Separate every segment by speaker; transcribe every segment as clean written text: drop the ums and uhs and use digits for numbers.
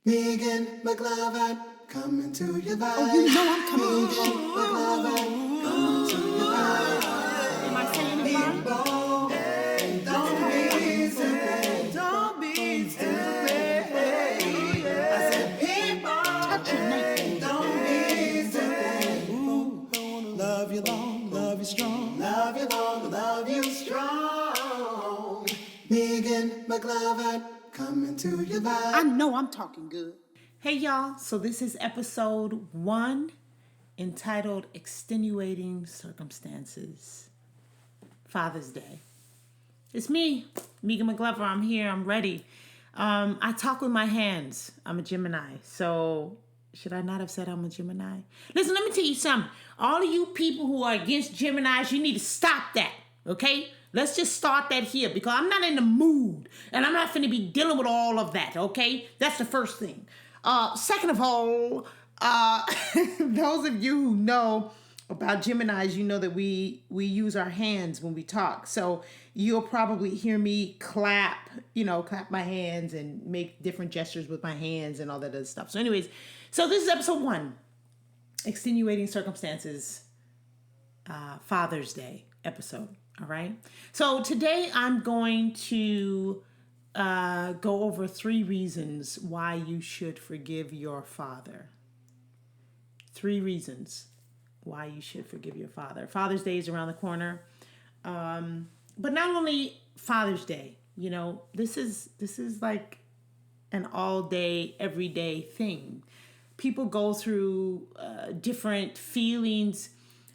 Speaker 1: Megan McLovin, coming to your vibe.
Speaker 2: Oh, you know I'm coming.
Speaker 1: Megan McLovin, coming to your vibe.
Speaker 2: Am I saying it right?
Speaker 1: People, don't be stupid.
Speaker 3: Don't be stupid.
Speaker 1: I said people,
Speaker 2: Touch your name.
Speaker 1: don't be stupid.
Speaker 3: Ooh, love you long, love you strong.
Speaker 1: Love you long, love you strong. Megan McLovin, coming to your vibe.
Speaker 2: I know I'm talking good.
Speaker 3: Hey y'all, so this is episode 1 entitled Extenuating Circumstances. Father's Day. It's me, Megan McLovin. I'm here, I'm ready. I talk with my hands. I'm a Gemini, so should I not have said I'm a Gemini? Listen, let me tell you something. All of you people who are against Geminis, you need to stop that, okay? Let's just start that here because I'm not in the mood and I'm not finna be dealing with all of that, okay? That's the first thing. Second of all, those of you who know about Geminis, you know that we use our hands when we talk. So you'll probably hear me clap my hands and make different gestures with my hands and all that other stuff. So anyways, so this is episode 1, Extenuating Circumstances, Father's Day episode. All right. So today I'm going to go over 3 reasons why you should forgive your father. 3 reasons why you should forgive your father. Father's Day is around the corner. But not only Father's Day, this is like an all day, everyday thing. People go through different feelings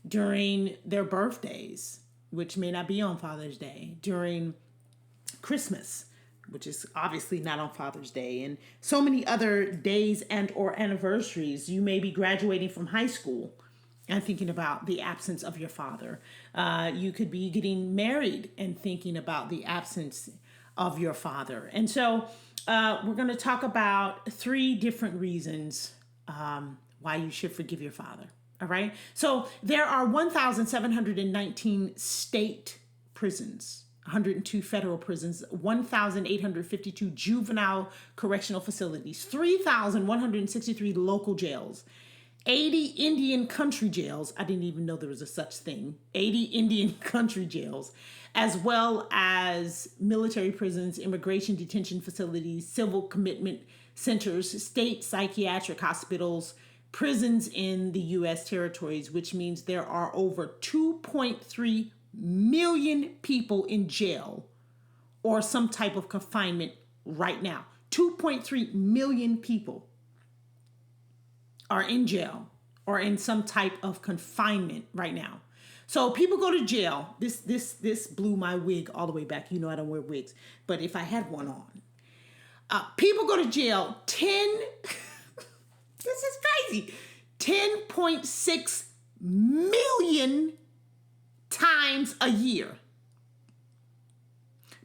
Speaker 3: during their birthdays, which may not be on Father's Day, during Christmas, which is obviously not on Father's Day, and so many other days and or anniversaries. You may be graduating from high school and thinking about the absence of your father. You could be getting married and thinking about the absence of your father. And so we're going to talk about 3 different reasons why you should forgive your father. All right. So there are 1,719 state prisons, 102 federal prisons, 1,852 juvenile correctional facilities, 3,163 local jails, 80 Indian country jails. I didn't even know there was a such thing. 80 Indian country jails, as well as military prisons, immigration detention facilities, civil commitment centers, state psychiatric hospitals, prisons in the U.S. territories, which means there are over 2.3 million people in jail or some type of confinement right now. 2.3 million people are in jail or in some type of confinement right now. So people go to jail. This blew my wig all the way back. I don't wear wigs, but if I had one on, people go to jail 10. This is crazy. 10.6 million times a year.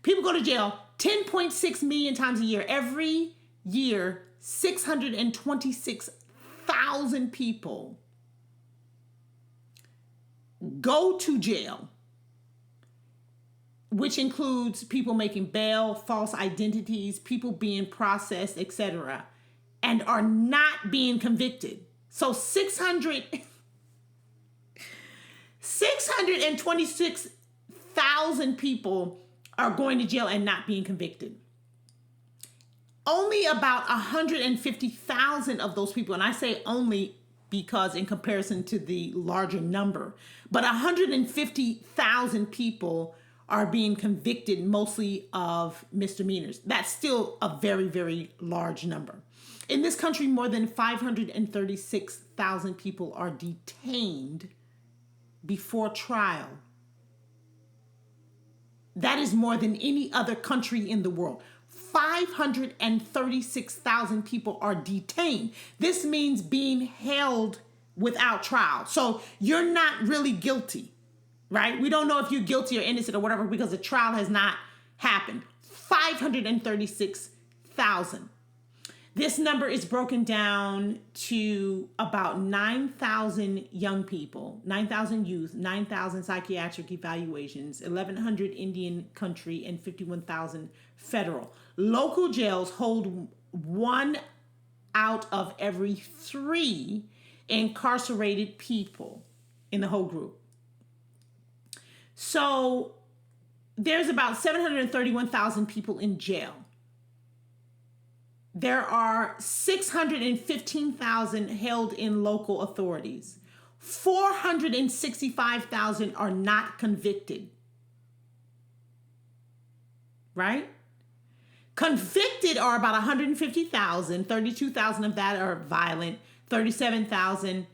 Speaker 3: People go to jail 10.6 million times a year. Every year, 626,000 people go to jail, which includes people making bail, false identities, people being processed, etc., and are not being convicted. So 626,000 people are going to jail and not being convicted. Only about 150,000 of those people, and I say only because in comparison to the larger number, but 150,000 people are being convicted mostly of misdemeanors. That's still a very, very large number. In this country, more than 536,000 people are detained before trial. That is more than any other country in the world. 536,000 people are detained. This means being held without trial. So you're not really guilty, right? We don't know if you're guilty or innocent or whatever because the trial has not happened. 536,000. This number is broken down to about 9,000 young people, 9,000 youth, 9,000 psychiatric evaluations, 1,100 Indian country, and 51,000 federal. Local jails hold 1 out of every 3 incarcerated people in the whole group. So there's about 731,000 people in jail. There are 615,000 held in local authorities. 465,000 are not convicted. Right? Convicted are about 150,000. 32,000 of that are violent. 37,000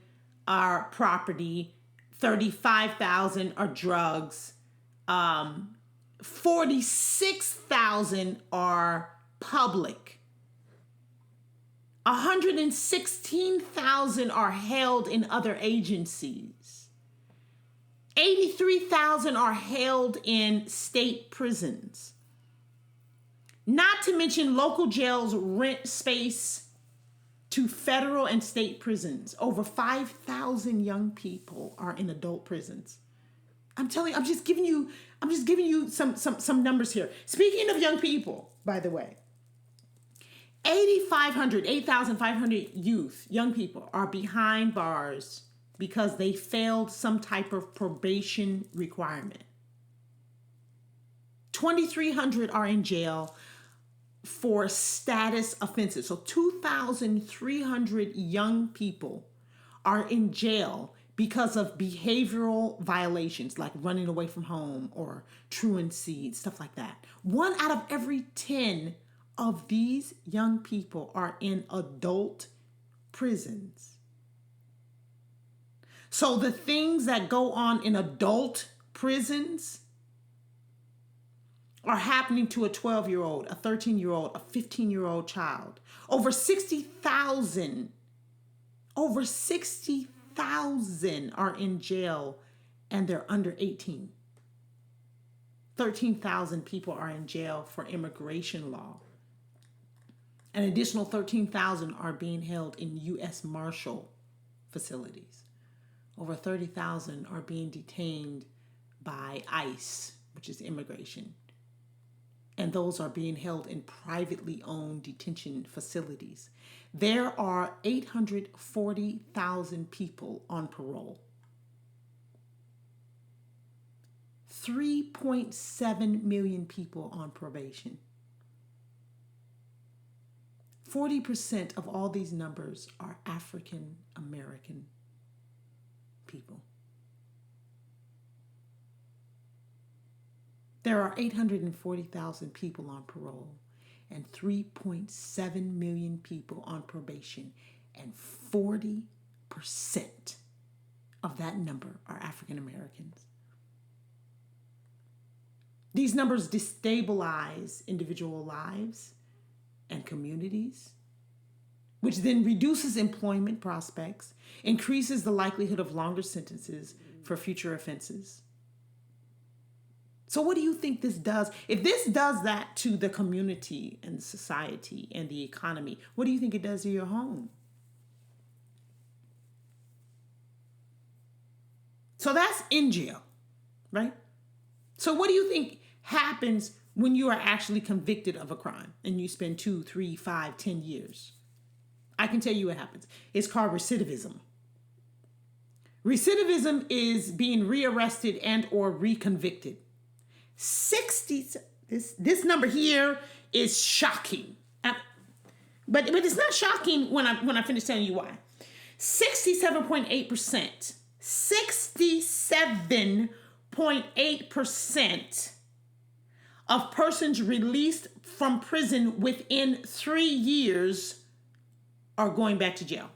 Speaker 3: are property. 35,000 are drugs. 46,000 are public. 116,000 are held in other agencies. 83,000 are held in state prisons. Not to mention local jails rent space to federal and state prisons. Over 5,000 young people are in adult prisons. I'm telling you, I'm just giving you some numbers here. Speaking of young people, by the way, 8,500 young people are behind bars because they failed some type of probation requirement. 2,300 are in jail for status offenses. So 2,300 young people are in jail because of behavioral violations like running away from home or truancy, stuff like that. 1 out of every 10 of these young people are in adult prisons. So the things that go on in adult prisons are happening to a 12-year-old, a 13-year-old, a 15-year-old child. Over 60,000 are in jail and they're under 18. 13,000 people are in jail for immigration law. An additional 13,000 are being held in U.S. Marshal facilities. Over 30,000 are being detained by ICE, which is immigration. And those are being held in privately owned detention facilities. There are 840,000 people on parole. 3.7 million people on probation. 40% of all these numbers are African American people. There are 840,000 people on parole and 3.7 million people on probation, and 40% of that number are African Americans. These numbers destabilize individual lives and communities, which then reduces employment prospects, increases the likelihood of longer sentences for future offenses. So what do you think this does? If this does that to the community and society and the economy, what do you think it does to your home? So that's in jail, right? So what do you think happens when you are actually convicted of a crime and you spend 2, 3, 5, 10 years? I can tell you what happens. It's called recidivism. Recidivism is being rearrested and or reconvicted. 60, this number here is shocking. But it's not shocking when I finish telling you why. 67.8%. 67.8% of persons released from prison within 3 years are going back to jail.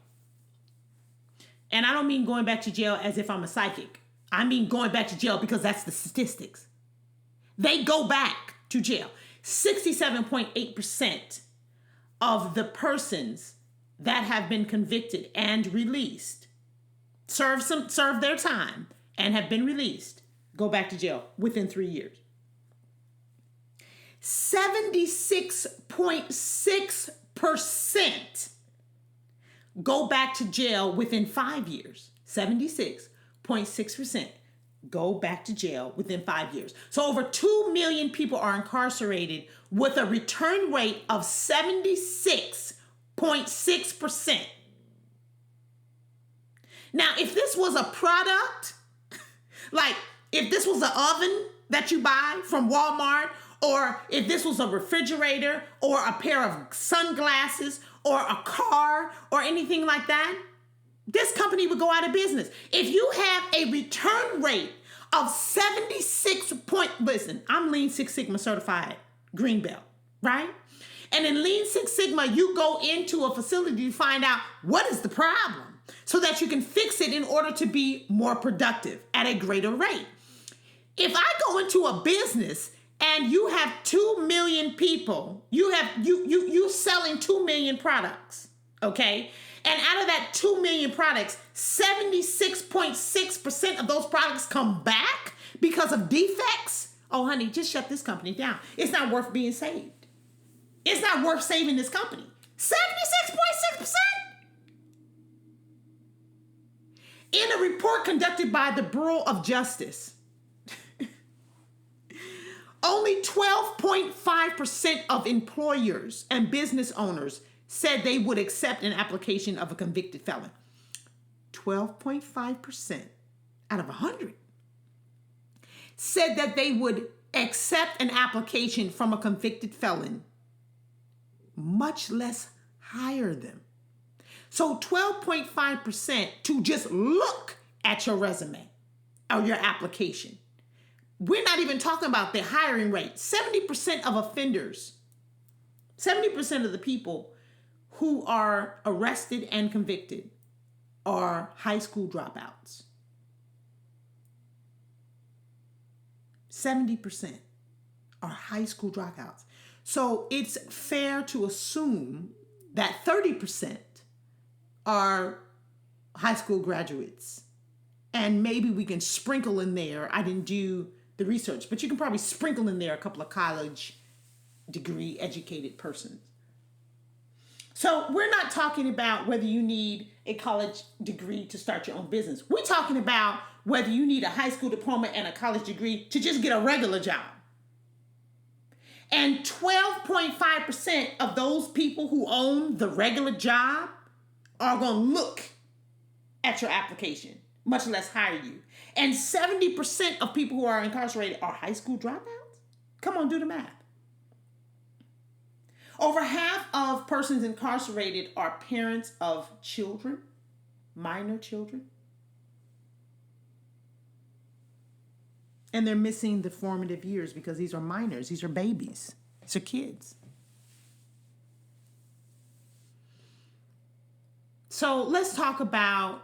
Speaker 3: And I don't mean going back to jail as if I'm a psychic. I mean going back to jail because that's the statistics. They go back to jail. 67.8% of the persons that have been convicted and released, serve their time and have been released, go back to jail within 3 years. 76.6% go back to jail within 5 years. 76.6% go back to jail within 5 years. So over 2 million people are incarcerated with a return rate of 76.6%. 76.6%. Now, if this was a product, like if this was an oven that you buy from Walmart, or if this was a refrigerator or a pair of sunglasses or a car or anything like that, this company would go out of business. If you have a return rate of 76 listen, I'm Lean Six Sigma certified green belt, right? And in Lean Six Sigma, you go into a facility to find out what is the problem so that you can fix it in order to be more productive at a greater rate. If I go into a business and you have 2 million people, you selling 2 million products, okay? And out of that 2 million products, 76.6% of those products come back because of defects. Oh, honey, just shut this company down. It's not worth being saved. It's not worth saving this company. 76.6%. In a report conducted by the Bureau of Justice, only 12.5% of employers and business owners said they would accept an application of a convicted felon. 12.5% out of 100 said that they would accept an application from a convicted felon, much less hire them. So 12.5% to just look at your resume or your application. We're not even talking about the hiring rate. 70% of offenders, 70% of the people who are arrested and convicted are high school dropouts. 70% are high school dropouts. So it's fair to assume that 30% are high school graduates. And maybe we can sprinkle in there, I didn't do the research, but you can probably sprinkle in there a couple of college degree educated persons. So we're not talking about whether you need a college degree to start your own business. We're talking about whether you need a high school diploma and a college degree to just get a regular job. And 12.5% of those people who own the regular job are going to look at your application, much less hire you. And 70% of people who are incarcerated are high school dropouts? Come on, do the math. Over half of persons incarcerated are parents of children, minor children. And they're missing the formative years because these are minors, these are babies, these are kids. So let's talk about,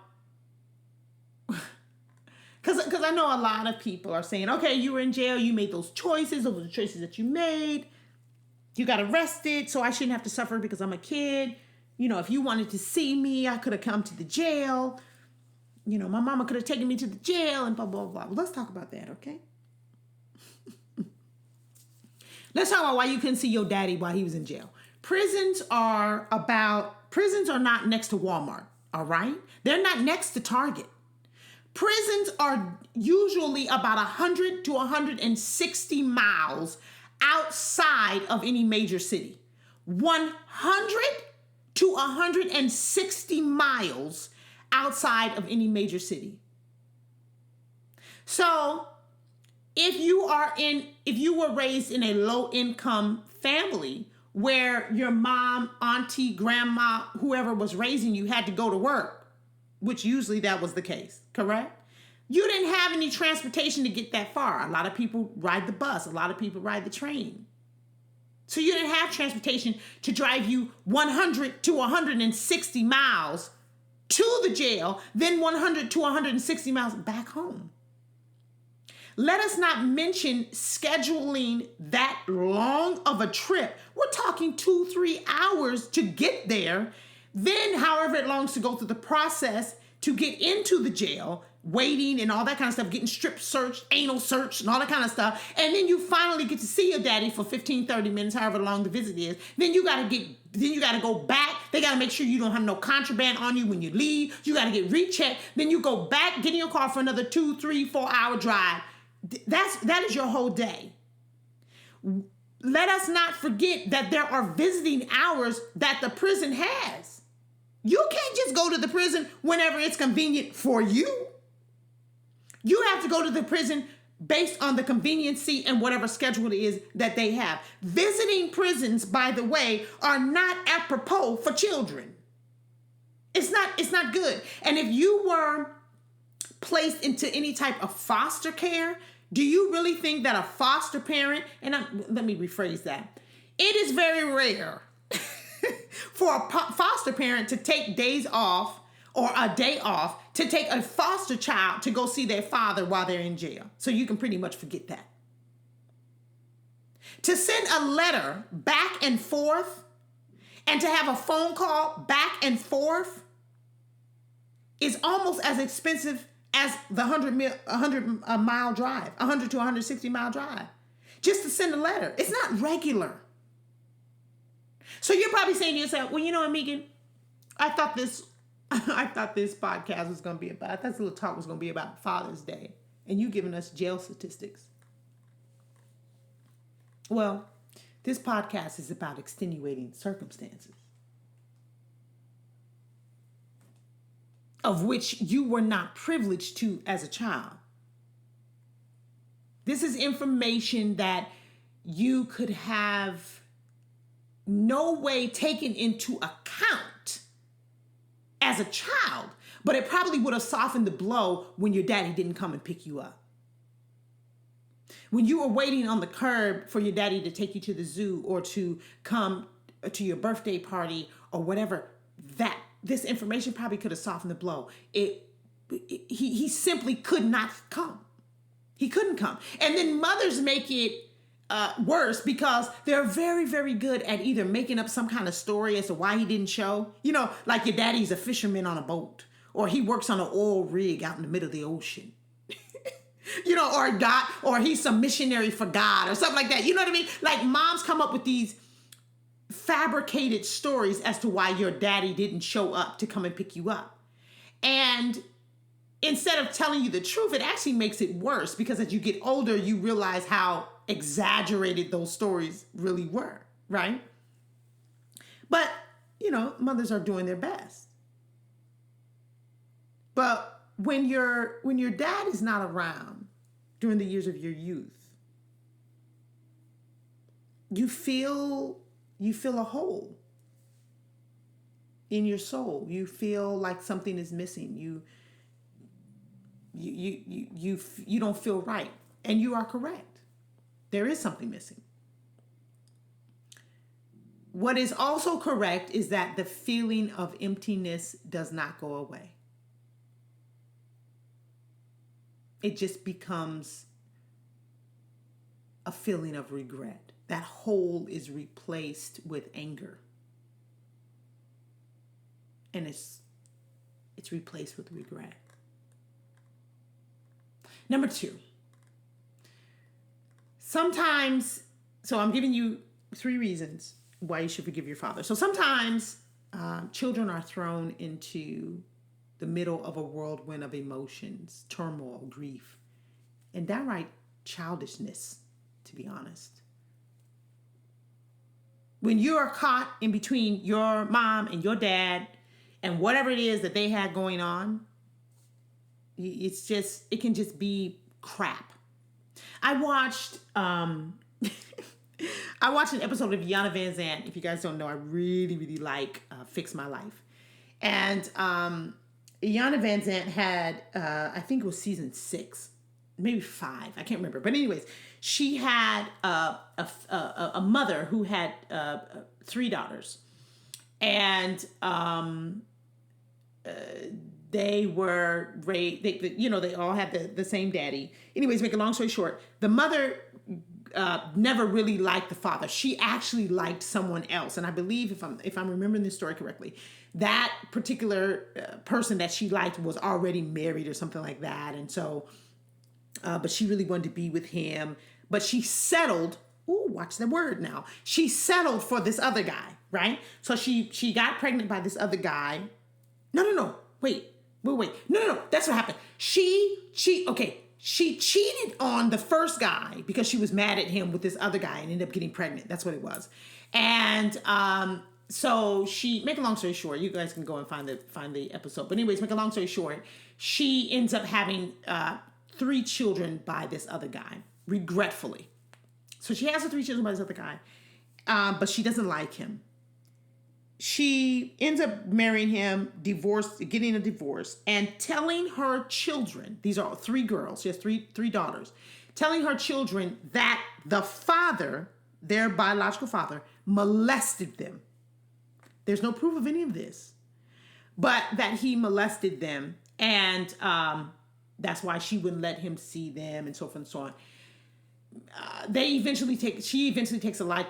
Speaker 3: because I know a lot of people are saying, okay, you were in jail, you made those choices, those were the choices that you made. You got arrested, so I shouldn't have to suffer because I'm a kid. You know, if you wanted to see me, I could have come to the jail. You know, my mama could have taken me to the jail and blah, blah, blah. Well, let's talk about that, okay? Let's talk about why you couldn't see your daddy while he was in jail. Prisons are not next to Walmart, all right? They're not next to Target. Prisons are usually about 100 to 160 miles outside of any major city. 100 to 160 miles outside of any major city. So if you were raised in a low income family where your mom, auntie, grandma, whoever was raising you had to go to work, which usually that was the case, correct? You didn't have any transportation to get that far. A lot of people ride the bus. A lot of people ride the train. So you didn't have transportation to drive you 100 to 160 miles to the jail, then 100 to 160 miles back home. Let us not mention scheduling that long of a trip. We're talking 2-3 hours to get there. Then however long to go through the process to get into the jail, waiting and all that kind of stuff, getting strip searched, anal searched, and all that kind of stuff. And then you finally get to see your daddy for 15, 30 minutes, however long the visit is. Then you got to go back. They got to make sure you don't have no contraband on you when you leave. You got to get rechecked. Then you go back, get in your car for another 2, 3, 4 hour drive. That is your whole day. let us not forget that there are visiting hours that the prison has. You can't just go to the prison whenever it's convenient for you. You have to go to the prison based on the conveniency and whatever schedule it is that they have. Visiting prisons, by the way, are not apropos for children. It's not good. And if you were placed into any type of foster care, do you really think that a foster parent, let me rephrase that. It is very rare for a foster parent to take days off or a day off to take a foster child to go see their father while they're in jail. So you can pretty much forget that. To send a letter back and forth and to have a phone call back and forth is almost as expensive as the 100-mile drive, 100 to 160-mile drive, just to send a letter. It's not regular. So you're probably saying to yourself, well, you know what, Megan, I thought this podcast was going to be about, I thought this little talk was going to be about Father's Day, and you giving us jail statistics. Well, this podcast is about extenuating circumstances, of which you were not privileged to as a child. This is information that you could have no way taken into account as a child, but it probably would have softened the blow when your daddy didn't come and pick you up. When you were waiting on the curb for your daddy to take you to the zoo or to come to your birthday party or whatever, this information probably could have softened the blow. He simply could not come. He couldn't come. And then mothers make it worse because they're very, very good at either making up some kind of story as to why he didn't show. You know, like your daddy's a fisherman on a boat, or he works on an oil rig out in the middle of the ocean. You know, or he's some missionary for God or something like that. You know what I mean? Like moms come up with these fabricated stories as to why your daddy didn't show up to come and pick you up. And instead of telling you the truth, it actually makes it worse because as you get older, you realize how exaggerated those stories really were, right? But, you know, mothers are doing their best. But when your dad is not around during the years of your youth, you feel a hole in your soul. You feel like something is missing. You don't feel right. And you are correct. There is something missing. What is also correct is that the feeling of emptiness does not go away. It just becomes a feeling of regret. That hole is replaced with anger. And it's replaced with regret. Number 2. Sometimes, so I'm giving you 3 reasons why you should forgive your father. So sometimes children are thrown into the middle of a whirlwind of emotions, turmoil, grief, and downright childishness, to be honest. When you are caught in between your mom and your dad and whatever it is that they had going on, it can just be crap. I watched an episode of Iyanla Vanzant. If you guys don't know, I really, really like Fix My Life. And Iyanla Vanzant had, I think it was season 6, maybe 5. I can't remember. But anyways, she had a mother who had 3 daughters. And they were raised, they all had the same daddy. Anyways, make a long story short, the mother never really liked the father. She actually liked someone else. And I believe, if I'm remembering this story correctly, that particular person that she liked was already married or something like that. And so, but she really wanted to be with him. But she settled, watch the word now. She settled for this other guy, right? So she got pregnant by this other guy. No, wait. No, that's what happened. Okay, she cheated on the first guy because she was mad at him with this other guy and ended up getting pregnant. That's what it was. And so she, make a long story short, you guys can go and find the episode. But anyways, make a long story short, she ends up having 3 children by this other guy, regretfully. So she has the 3 children by this other guy, but she doesn't like him. She ends up marrying him, getting a divorce, and telling her children, these are 3 girls, she has three daughters, telling her children that the father, their biological father, molested them. There's no proof of any of this, but that he molested them, and that's why she wouldn't let him see them, and so forth and so on. She eventually takes a lie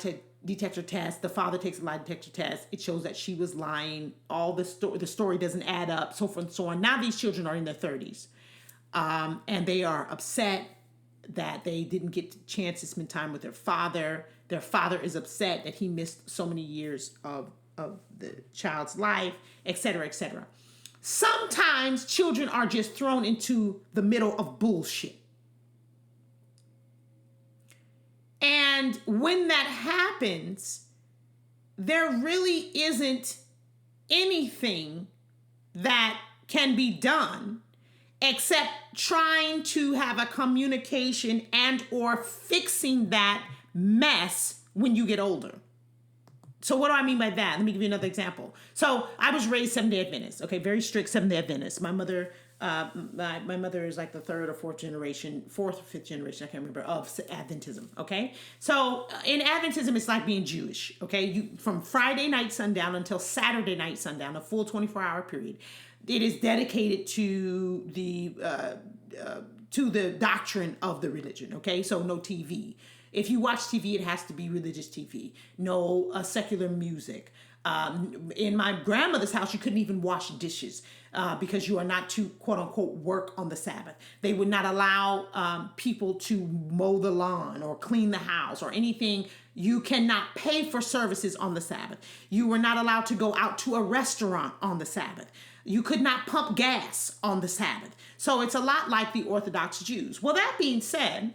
Speaker 3: detector test. The father takes a lie detector test. It shows that she was lying. All the story doesn't add up, so forth and so on. Now these children are in their 30s, and they are upset that they didn't get a chance to spend time with their father. Their father is upset that he missed so many years of the child's life, etc., etc. Sometimes children are just thrown into the middle of bullshit. And when that happens, there really isn't anything that can be done except trying to have a communication and or fixing that mess when you get older. So what do I mean by that? Let me give you another example. So I was raised Seventh-day Adventist, okay, very strict Seventh-day Adventist. My mother is like the 3rd or 4th generation, 4th or 5th generation, I can't remember, of Adventism, okay? So in Adventism, it's like being Jewish, okay? From Friday night sundown until Saturday night sundown, a full 24-hour period, it is dedicated to the doctrine of the religion, okay? So no TV. If you watch TV, it has to be religious TV. No secular music. In my grandmother's house, you couldn't even wash dishes because you are not to, quote unquote, work on the Sabbath. They would not allow people to mow the lawn or clean the house or anything. You cannot pay for services on the Sabbath. You were not allowed to go out to a restaurant on the Sabbath. You could not pump gas on the Sabbath. So it's a lot like the Orthodox Jews. Well, that being said,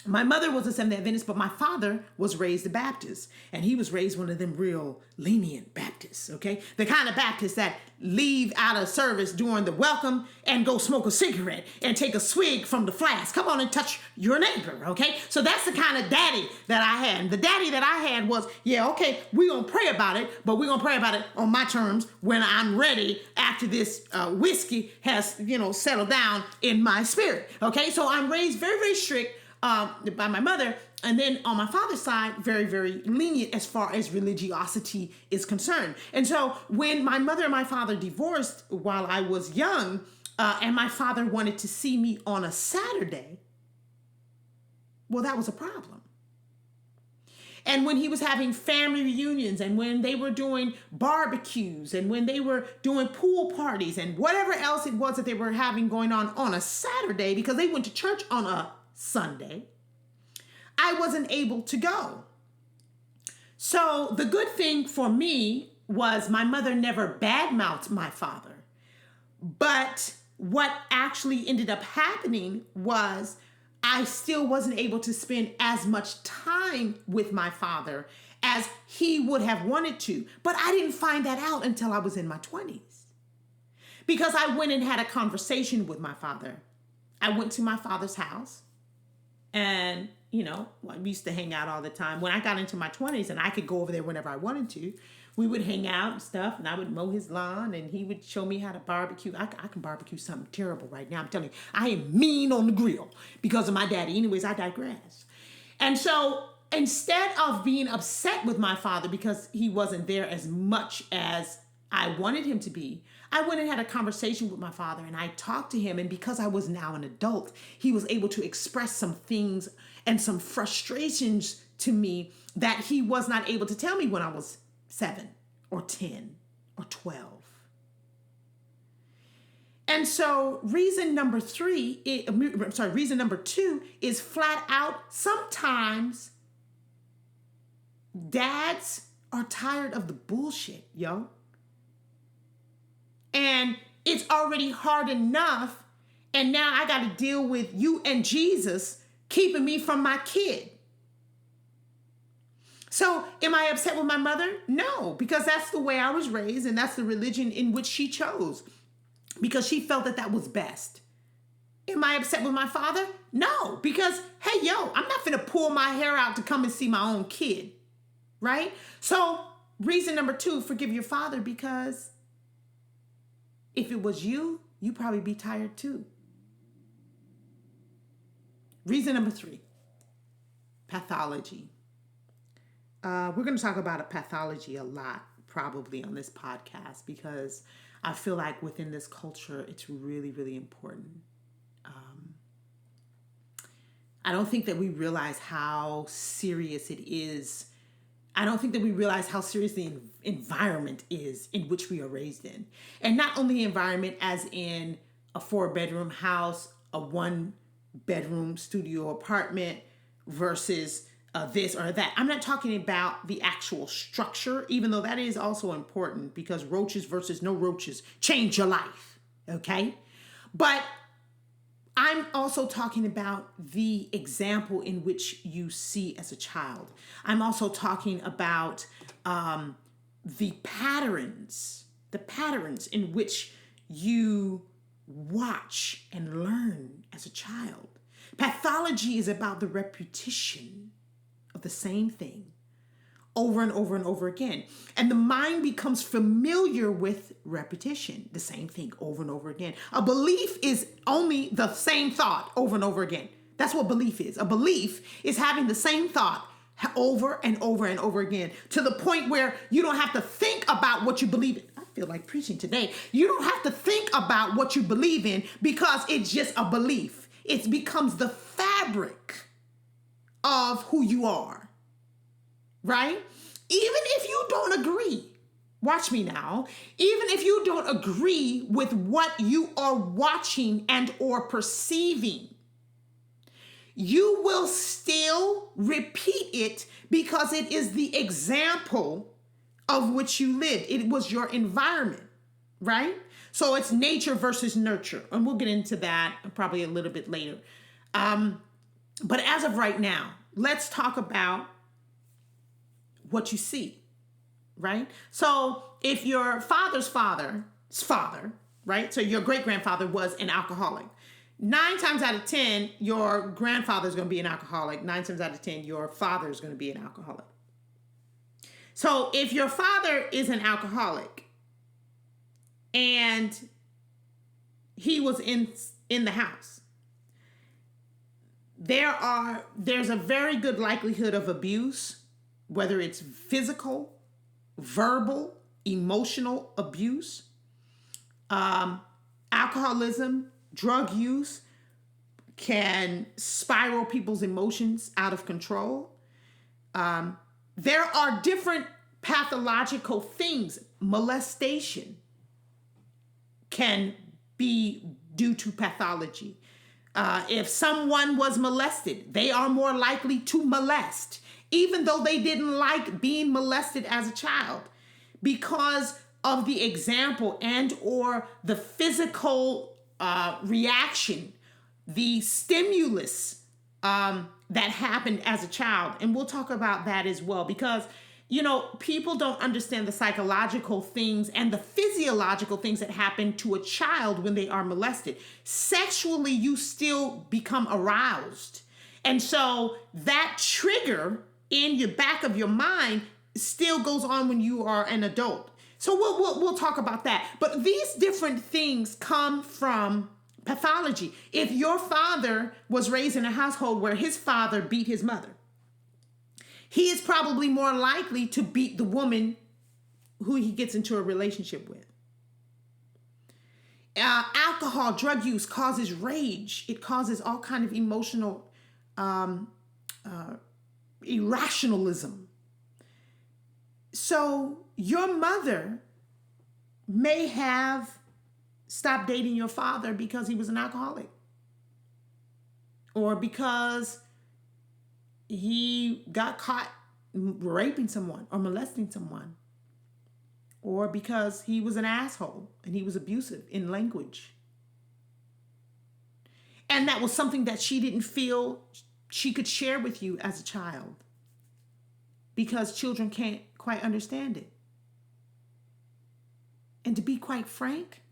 Speaker 3: my mother was a Seventh-day Adventist, but my father was raised a Baptist. And he was raised one of them real lenient Baptists, okay? The kind of Baptists that leave out of service during the welcome and go smoke a cigarette and take a swig from the flask. Come on and touch your neighbor, okay? So that's the kind of daddy that I had. And the daddy that I had was, yeah, okay, we're going to pray about it, but we're going to pray about it on my terms when I'm ready after this whiskey has, settled down in my spirit, okay? So I'm raised very, very strict by my mother, and then on my father's side, very, very lenient as far as religiosity is concerned. And so when my mother and my father divorced while I was young, and my father wanted to see me on a Saturday, well, that was a problem. And when he was having family reunions and when they were doing barbecues and when they were doing pool parties and whatever else it was that they were having going on a Saturday, because they went to church on a Sunday, I wasn't able to go. So the good thing for me was my mother never badmouthed my father. But what actually ended up happening was I still wasn't able to spend as much time with my father as he would have wanted to. But I didn't find that out until I was in my 20s. Because I went and had a conversation with my father. I went to my father's house. And, we used to hang out all the time. When I got into my 20s and I could go over there whenever I wanted to, we would hang out and stuff, and I would mow his lawn, and he would show me how to barbecue. I can barbecue something terrible right now. I'm telling you, I am mean on the grill because of my daddy. Anyways, I digress. And so instead of being upset with my father because he wasn't there as much as I wanted him to be, I went and had a conversation with my father, and I talked to him, and because I was now an adult, he was able to express some things and some frustrations to me that he was not able to tell me when I was 7 or 10 or 12. And so reason number 2 is flat out, sometimes dads are tired of the bullshit, yo. And it's already hard enough And now I got to deal with you and Jesus keeping me from my kid. So am I upset with my mother? No, because that's the way I was raised and that's the religion in which she chose because she felt that that was best. Am I upset with my father? No, because, hey, yo, I'm not finna pull my hair out to come and see my own kid, right? So reason number 2, forgive your father, because if it was you, you'd probably be tired too. Reason number 3, pathology. We're going to talk about a pathology a lot probably on this podcast because I feel like within this culture, it's really, really important. I don't think that we realize how serious it is. I don't think that we realize how serious the environment is in which we are raised in. And not only environment as in a 4-bedroom house, a 1-bedroom studio apartment versus this or that. I'm not talking about the actual structure, even though that is also important because roaches versus no roaches change your life, okay? But I'm also talking about the example in which you see as a child. I'm also talking about the patterns in which you watch and learn as a child. Pathology is about the repetition of the same thing over and over and over again. And the mind becomes familiar with repetition, the same thing over and over again. A belief is only the same thought over and over again. That's what belief is. A belief is having the same thought over and over and over again to the point where you don't have to think about what you believe in. I feel like preaching today. You don't have to think about what you believe in because it's just a belief. It becomes the fabric of who you are. Right? Even if you don't agree, watch me now, even if you don't agree with what you are watching and or perceiving, you will still repeat it because it is the example of which you lived. It was your environment, right? So it's nature versus nurture. And we'll get into that probably a little bit later. But as of right now, let's talk about what you see, right? So if your father's father, right? So your great-grandfather was an alcoholic. 9 times out of 10, your grandfather is going to be an alcoholic. 9 times out of 10, your father is going to be an alcoholic. So if your father is an alcoholic and he was in the house, there's a very good likelihood of abuse, whether it's physical, verbal, emotional abuse, alcoholism, drug use can spiral people's emotions out of control. There are different pathological things. Molestation can be due to pathology. If someone was molested, they are more likely to molest, even though they didn't like being molested as a child, because of the example and or the physical reaction, the stimulus that happened as a child. And we'll talk about that as well, because people don't understand the psychological things and the physiological things that happen to a child when they are molested. Sexually, you still become aroused. And so that trigger in the back of your mind still goes on when you are an adult. So we'll talk about that. But these different things come from pathology. If your father was raised in a household where his father beat his mother, he is probably more likely to beat the woman who he gets into a relationship with. Alcohol, drug use causes rage. It causes all kind of emotional irrationalism. So your mother may have stopped dating your father because he was an alcoholic, or because he got caught raping someone or molesting someone, or because he was an asshole and he was abusive in language. And that was something that she didn't feel she could share with you as a child, because children can't quite understand it. And to be quite frank,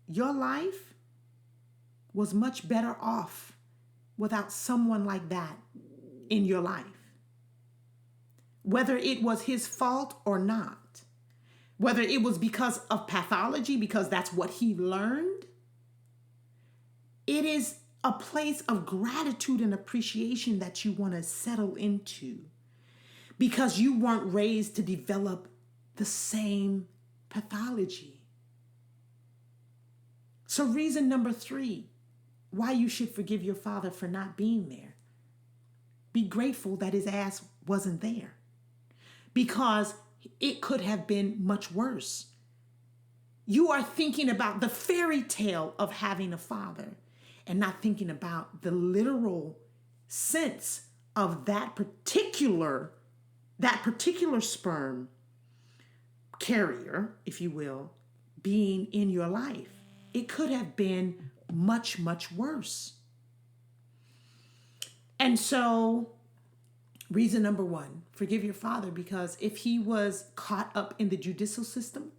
Speaker 3: your life was much better off without someone like that in your life. Whether it was his fault or not, whether it was because of pathology, because that's what he learned, it is a place of gratitude and appreciation that you want to settle into, because you weren't raised to develop the same pathology. So reason number 3, why you should forgive your father for not being there. Be grateful that his ass wasn't there, because it could have been much worse. You are thinking about the fairy tale of having a father and not thinking about the literal sense of that particular sperm carrier, if you will, being in your life. It could have been much, much worse. And so, reason number 1, forgive your father, because if he was caught up in the judicial system,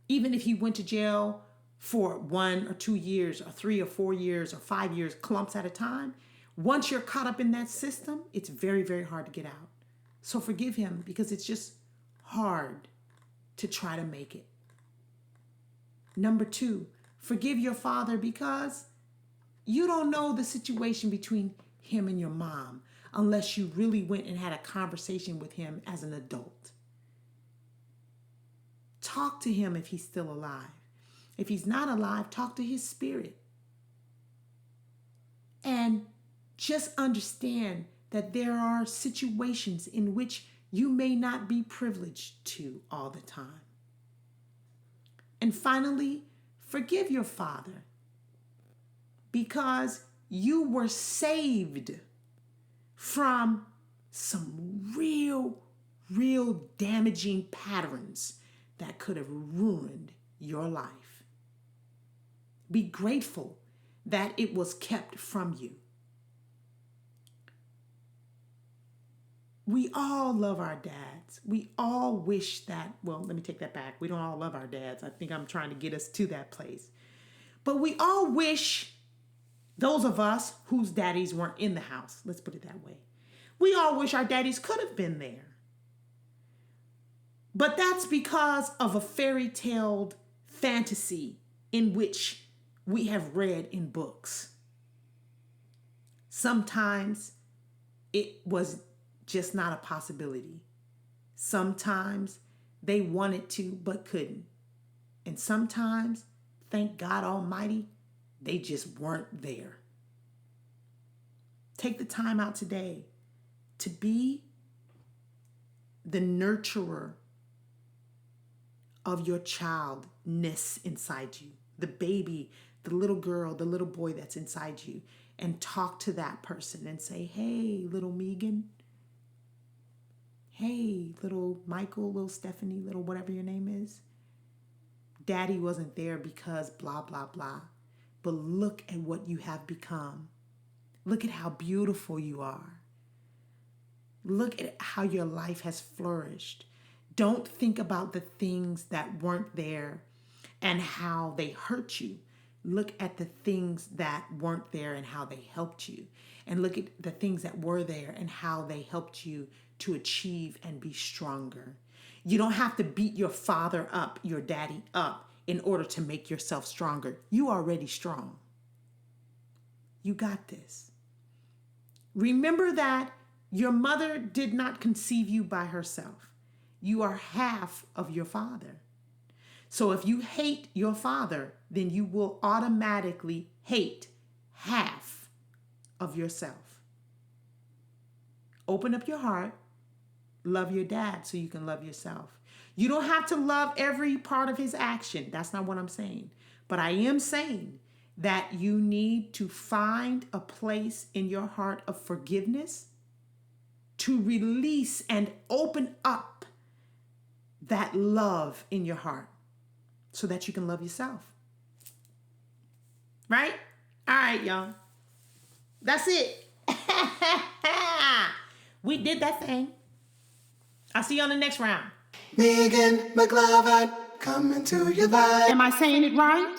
Speaker 3: even if he went to jail for 1 or 2 years or 3 or 4 years or 5 years, clumps at a time, once you're caught up in that system, it's very, very hard to get out. So forgive him, because it's just hard to try to make it. Number 2, forgive your father, because you don't know the situation between him and your mom unless you really went and had a conversation with him as an adult. Talk to him if he's still alive. If he's not alive, talk to his spirit. And just understand that there are situations in which you may not be privileged to all the time. And finally, forgive your father, because you were saved from some real damaging patterns that could have ruined your life. Be grateful that it was kept from you. We all love our dads. We all wish that, well, let me take that back. We don't all love our dads. I think I'm trying to get us to that place. But we all wish, those of us whose daddies weren't in the house, let's put it that way, we all wish our daddies could have been there. But that's because of a fairy tale fantasy in which we have read in books. Sometimes it was just not a possibility. Sometimes they wanted to but couldn't. And sometimes, thank God Almighty, they just weren't there. Take the time out today to be the nurturer of your childness inside you, the baby, the little girl, the little boy that's inside you, and talk to that person and say, hey, little Megan, hey, little Michael, little Stephanie, little whatever your name is. Daddy wasn't there because blah, blah, blah. But look at what you have become. Look at how beautiful you are. Look at how your life has flourished. Don't think about the things that weren't there and how they hurt you. Look at the things that weren't there and how they helped you. And look at the things that were there and how they helped you to achieve and be stronger. You don't have to beat your father up, your daddy up, in order to make yourself stronger. You are already strong. You got this. Remember that your mother did not conceive you by herself. You are half of your father. So if you hate your father, then you will automatically hate half of yourself. Open up your heart. Love your dad so you can love yourself. You don't have to love every part of his action. That's not what I'm saying. But I am saying that you need to find a place in your heart of forgiveness to release and open up that love in your heart so that you can love yourself. Right? All right. right, y'all. That's it. We did that thing. I'll see you on the next round.
Speaker 1: Megan McLovin coming to your life.
Speaker 2: Am I saying it right?